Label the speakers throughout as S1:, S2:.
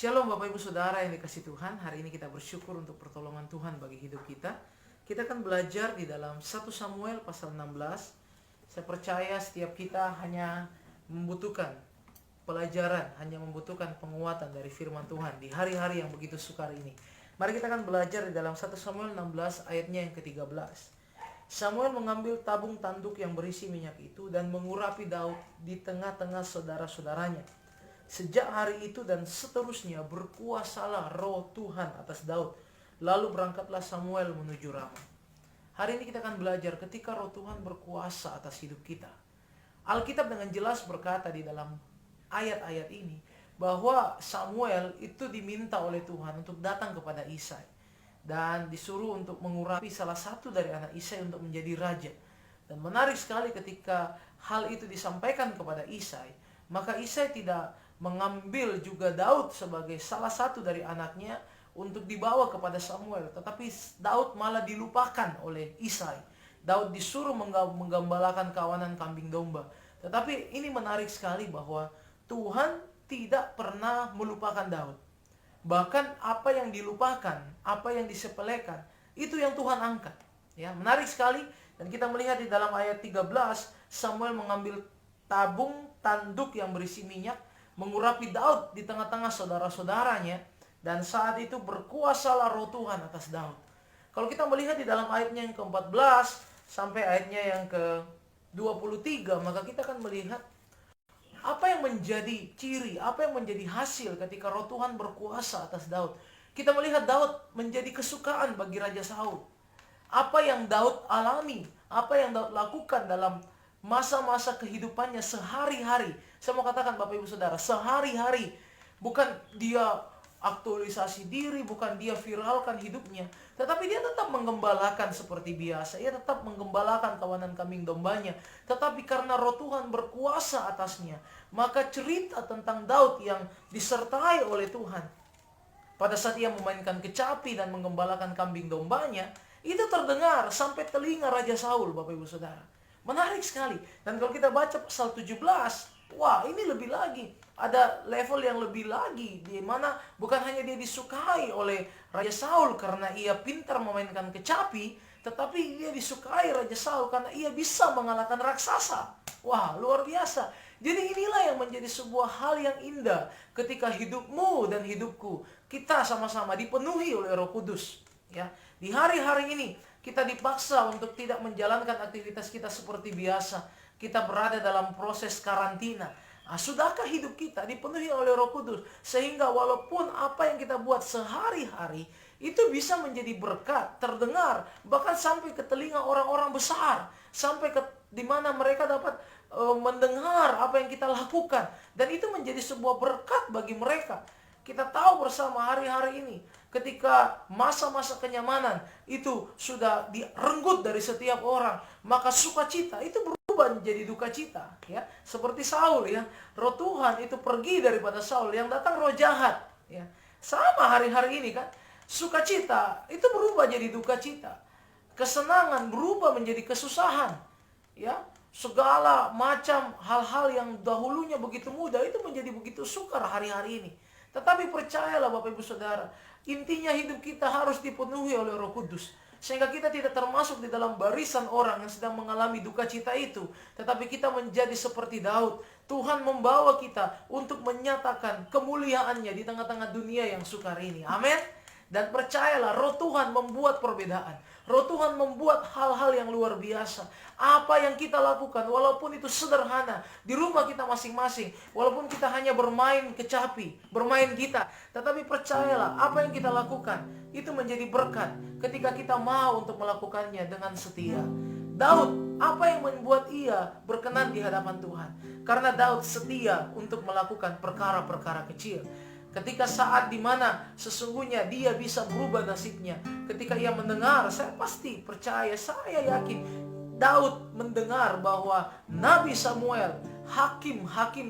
S1: Shalom Bapak Ibu Saudara yang dikasih Tuhan. Hari ini kita bersyukur untuk pertolongan Tuhan bagi hidup kita. Kita akan belajar di dalam 1 Samuel pasal 16. Saya percaya setiap kita hanya membutuhkan pelajaran, hanya membutuhkan penguatan dari firman Tuhan di hari-hari yang begitu sukar ini. Mari kita akan belajar di dalam 1 Samuel 16 ayatnya yang ke-13. Samuel mengambil tabung tanduk yang berisi minyak itu dan mengurapi Daud di tengah-tengah saudara-saudaranya. Sejak hari itu dan seterusnya berkuasalah roh Tuhan atas Daud. Lalu berangkatlah Samuel menuju Rama. Hari ini kita akan belajar ketika roh Tuhan berkuasa atas hidup kita. Alkitab dengan jelas berkata di dalam ayat-ayat ini bahwa Samuel itu diminta oleh Tuhan untuk datang kepada Isai. Dan disuruh untuk mengurapi salah satu dari anak Isai untuk menjadi raja. Dan menarik sekali ketika hal itu disampaikan kepada Isai, maka Isai tidak mengambil juga Daud sebagai salah satu dari anaknya untuk dibawa kepada Samuel. Tetapi Daud malah dilupakan oleh Isai. Daud disuruh menggembalakan kawanan kambing domba. Tetapi ini menarik sekali bahwa Tuhan tidak pernah melupakan Daud. Bahkan apa yang dilupakan, apa yang disepelekan, itu yang Tuhan angkat. Ya, menarik sekali. Dan kita melihat di dalam ayat 13, Samuel mengambil tabung tanduk yang berisi minyak, mengurapi Daud di tengah-tengah saudara-saudaranya, dan saat itu berkuasalah roh Tuhan atas Daud. Kalau kita melihat di dalam ayatnya yang ke-14 sampai ayatnya yang ke-23, maka kita akan melihat apa yang menjadi ciri, apa yang menjadi hasil ketika roh Tuhan berkuasa atas Daud. Kita melihat Daud menjadi kesukaan bagi Raja Saul. Apa yang Daud alami, apa yang Daud lakukan dalam masa-masa kehidupannya sehari-hari. Saya mau katakan Bapak Ibu Saudara, sehari-hari. Bukan dia aktualisasi diri, bukan dia viralkan hidupnya, tetapi dia tetap menggembalakan seperti biasa. Ia tetap menggembalakan kawanan kambing dombanya. Tetapi karena roh Tuhan berkuasa atasnya, maka cerita tentang Daud yang disertai oleh Tuhan pada saat ia memainkan kecapi dan menggembalakan kambing dombanya, itu terdengar sampai telinga Raja Saul, Bapak Ibu Saudara. Menarik sekali. Dan kalau kita baca pasal 17, wah, ini lebih lagi. Ada level yang lebih lagi, di mana bukan hanya dia disukai oleh Raja Saul karena ia pintar memainkan kecapi, tetapi dia disukai Raja Saul karena ia bisa mengalahkan raksasa. Wah, luar biasa. Jadi inilah yang menjadi sebuah hal yang indah ketika hidupmu dan hidupku, kita sama-sama dipenuhi oleh Roh Kudus. Ya, di hari-hari ini kita dipaksa untuk tidak menjalankan aktivitas kita seperti biasa. Kita berada dalam proses karantina. Sudahkah hidup kita dipenuhi oleh Roh Kudus? Sehingga walaupun apa yang kita buat sehari-hari itu bisa menjadi berkat, terdengar, bahkan sampai ke telinga orang-orang besar. Sampai ke di mana mereka dapat mendengar apa yang kita lakukan. Dan itu menjadi sebuah berkat bagi mereka. Kita tahu bersama hari-hari ini, ketika masa-masa kenyamanan itu sudah direnggut dari setiap orang, maka sukacita itu berubah menjadi duka cita. Ya, seperti Saul, ya, roh Tuhan itu pergi daripada Saul, yang datang roh jahat. Ya, sama hari-hari ini kan, sukacita itu berubah jadi duka cita, kesenangan berubah menjadi kesusahan. Ya, segala macam hal-hal yang dahulunya begitu mudah itu menjadi begitu sukar hari-hari ini. Tetapi percayalah Bapak Ibu Saudara, intinya hidup kita harus dipenuhi oleh Roh Kudus. Sehingga kita tidak termasuk di dalam barisan orang yang sedang mengalami duka cita itu. Tetapi kita menjadi seperti Daud. Tuhan membawa kita untuk menyatakan kemuliaannya di tengah-tengah dunia yang sukar ini. Amin. Dan percayalah, roh Tuhan membuat perbedaan. Roh Tuhan membuat hal-hal yang luar biasa. Apa yang kita lakukan, walaupun itu sederhana, di rumah kita masing-masing, walaupun kita hanya bermain kecapi, bermain gitar, tetapi percayalah, apa yang kita lakukan, itu menjadi berkat ketika kita mau untuk melakukannya dengan setia. Daud, apa yang membuat ia berkenan di hadapan Tuhan? Karena Daud setia untuk melakukan perkara-perkara kecil. Ketika saat dimana sesungguhnya dia bisa berubah nasibnya, ketika ia mendengar, saya pasti percaya, saya yakin Daud mendengar bahwa Nabi Samuel, hakim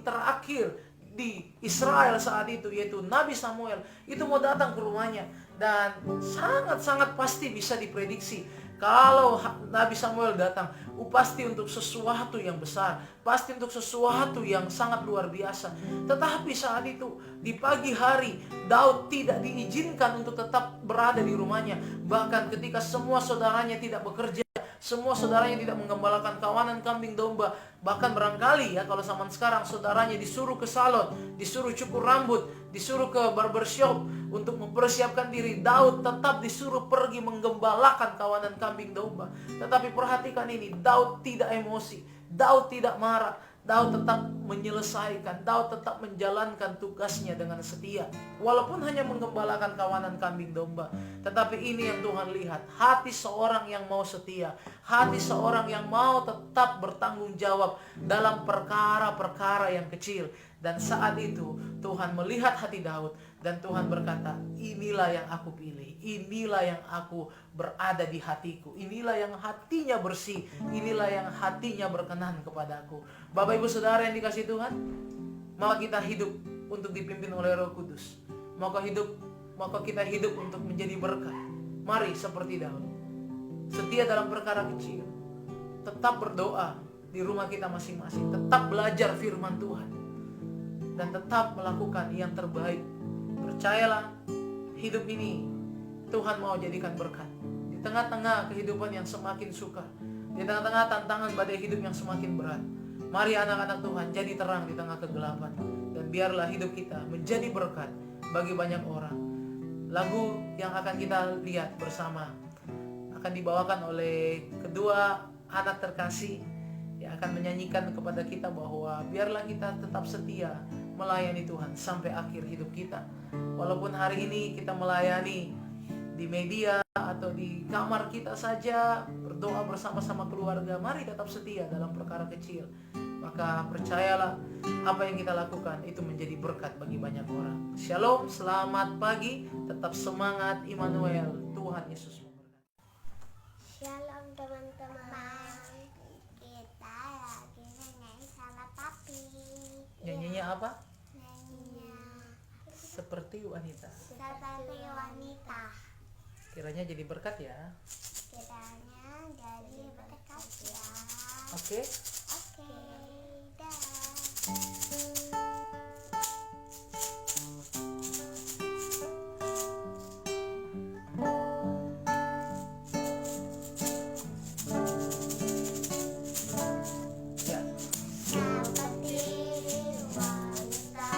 S1: terakhir di Israel saat itu, yaitu Nabi Samuel, itu mau datang ke rumahnya. Dan sangat-sangat pasti bisa diprediksi Kalau Nabi Samuel datang, pasti untuk sesuatu yang besar, pasti untuk sesuatu yang sangat luar biasa. Tetapi saat itu, di pagi hari, Daud tidak diizinkan untuk tetap berada di rumahnya. Bahkan ketika semua saudaranya tidak bekerja, semua saudaranya tidak menggembalakan kawanan kambing domba, bahkan barangkali ya kalau zaman sekarang saudaranya disuruh ke salon, disuruh cukur rambut, disuruh ke barbershop untuk mempersiapkan diri, Daud tetap disuruh pergi menggembalakan kawanan kambing domba. Tetapi perhatikan ini, Daud tidak emosi, Daud tidak marah, Daud tetap menyelesaikan, Daud tetap menjalankan tugasnya dengan setia. Walaupun hanya menggembalakan kawanan kambing domba. Tetapi ini yang Tuhan lihat, hati seorang yang mau setia, hati seorang yang mau tetap bertanggung jawab dalam perkara-perkara yang kecil. Dan saat itu Tuhan melihat hati Daud dan Tuhan berkata, inilah yang aku pilih, inilah yang aku berada di hatiku, inilah yang hatinya bersih, inilah yang hatinya berkenan kepadaku. Bapak ibu saudara yang dikasihi Tuhan, maka kita hidup untuk dipimpin oleh Roh Kudus. Maka kita hidup untuk menjadi berkat. Mari seperti Daud, setia dalam perkara kecil, tetap berdoa di rumah kita masing-masing, tetap belajar firman Tuhan, dan tetap melakukan yang terbaik. Percayalah, hidup ini Tuhan mau jadikan berkat. Di tengah-tengah kehidupan yang semakin sukar, di tengah-tengah tantangan badai hidup yang semakin berat, mari anak-anak Tuhan jadi terang di tengah kegelapan. Dan biarlah hidup kita menjadi berkat bagi banyak orang. Lagu yang akan kita lihat bersama akan dibawakan oleh kedua anak terkasih yang akan menyanyikan kepada kita bahwa biarlah kita tetap setia melayani Tuhan sampai akhir hidup kita. Walaupun hari ini kita melayani di media atau di kamar kita saja, berdoa bersama-sama keluarga, mari tetap setia dalam perkara kecil. Maka percayalah, apa yang kita lakukan itu menjadi berkat bagi banyak orang. Shalom, selamat pagi, tetap semangat Immanuel, Tuhan Yesus memberkati.
S2: Shalom teman-teman, kita lagi nyanyi sama papi.
S1: Nyanyinya apa?
S2: Nyanyinya
S1: Seperti wanita.
S2: seperti wanita.
S1: Kiranya jadi berkat ya.
S2: Kiranya jadi berkat ya.
S1: Oke.
S2: Oke, dah.
S1: Ya.
S2: Seperti wanita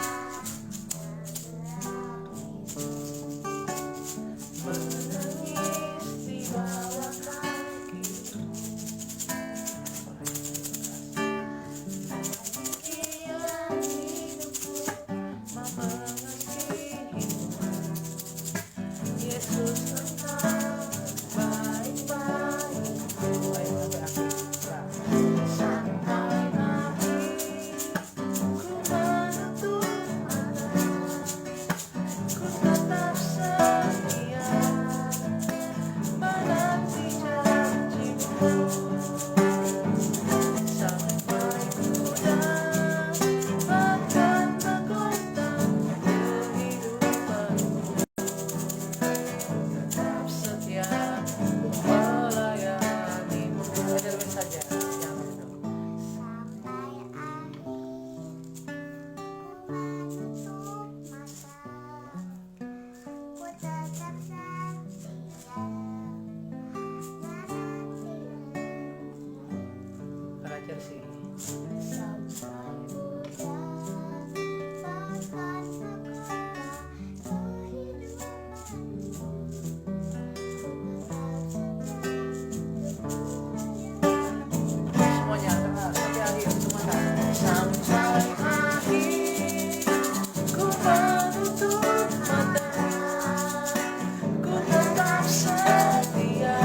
S1: Menangis di bawah kakimu. Bagian hidupku mengasihimu. Yesus engkau baik-baikku. Ayo sampai akhir. Sampai akhir ku menutup mata, ku tetap setia menanti janjimu sampai ku dapatkan mahkota kehidupanku. Tetap setia untuk melayanimu. Terus saja, jangan dulu.
S2: sampai akhir ku menutup mata, ku tetap setia menanti
S1: Belajar sih.
S2: sampai ku dapatkan mahkota kehidupanmu.
S1: Semuanya dengar sampai akhir semuanya. Sampai akhir ku menutup mata, ku tetap setia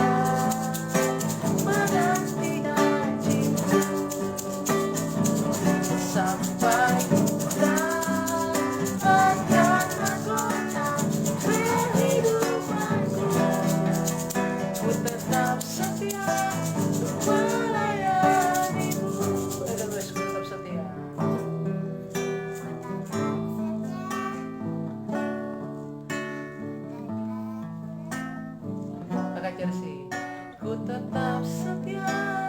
S1: menanti janjimu sampai ku dapatkan mahkota kehidupanku. Ku tetap setia untuk melayanimu. Terus ku tetap setia. Kakak Chelsea. Ku tetap setia